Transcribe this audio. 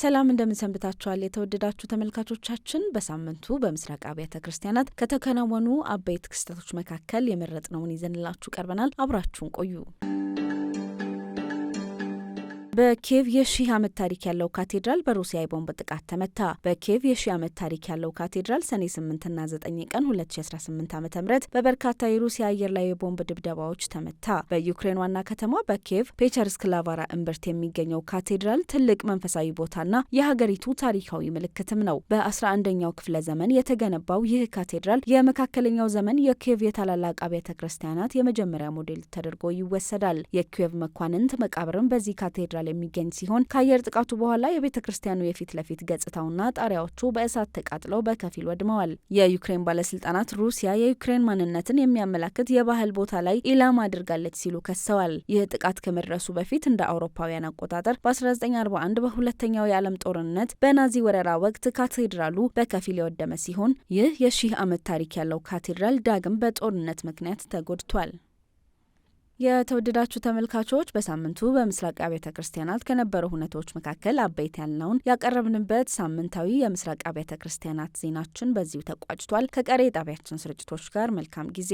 ሰላም እንደምንሰንብታችኋል የተወደዳችሁ ተመልካቾቻችን። በሳምንቱ በምስራቅ አብያተ ክርስቲያናት ከተከናወኑ አበይት ክስተቶች መካከል የመረጥነውን ይዘንላችሁ ቀርበናል። አብራችሁን ቆዩ። በኪየቭ የሺህ ዓመት ታሪክ ያለው ካቴድራል በሩሲያ የቦምብ ጥቃት ተመታ። በኪየቭ የሺህ ዓመት ታሪክ ያለው ካቴድራል ሰኔ 8ና 9 ቀን 2018 ዓ.ም በበርካታ የሩሲያ አየር ላይ የቦምብ ድብደባዎች ተመታ። በዩክሬን ዋና ከተማ በኪየቭ ፔቸርስክላቫራ እምብርት የሚገኘው ካቴድራል ትልቅ መንፈሳዊ ቦታና የሀገሪቱ ታሪካዊ ምልክትም ነው። በ11ኛው ክፍለ ዘመን የተገነባው ይህ ካቴድራል የመካከለኛው ዘመን የኪየቭ የታላላቅ አብያተ ክርስቲያናት የመጀመሪያ ሞዴል ተደርጎ ይወሰዳል። የኪየቭ መኳንንት መቃብርም በዚህ ካቴድራል የሚገኝ ሲሆን ከአየር ጥቃቱ በኋላ የቤተ ክርስቲያኑ የፊት ለፊት ገጽታውና ጣሪያዎቹ በእሳት ተቃጥለው በከፊል ወድመዋል። የዩክሬን ባለስልጣናት ሩሲያ የዩክሬን ማንነትን የሚያመላክት የባህል ቦታ ላይ ኢላማ አድርጋለች ሲሉ ከሰዋል። ይህ ጥቃት ከመድረሱ በፊት እንደ አውሮፓውያን አቆጣጠር በ1941 በሁለተኛው የዓለም ጦርነት በናዚ ወረራ ወቅት ካቴድራሉ በከፊል የወደመ ሲሆን ይህ የሺህ ዓመት ታሪክ ያለው ካቴድራል ዳግም በጦርነት ምክንያት ተጎድቷል። የተወደዳችሁ ተመልካቾች በሳምንቱ በምስራቅ አብያተ ክርስቲያናት ከነበሩ ሁነቶች መካከል አበይት ያልነውን ያቀረብንበት ሳምንታዊ የምስራቅ አብያተ ክርስቲያናት ዜናችን በዚሁ ተቋጭቷል። ከቀሪ የጣቢያችን ስርጭቶች ጋር መልካም ጊዜ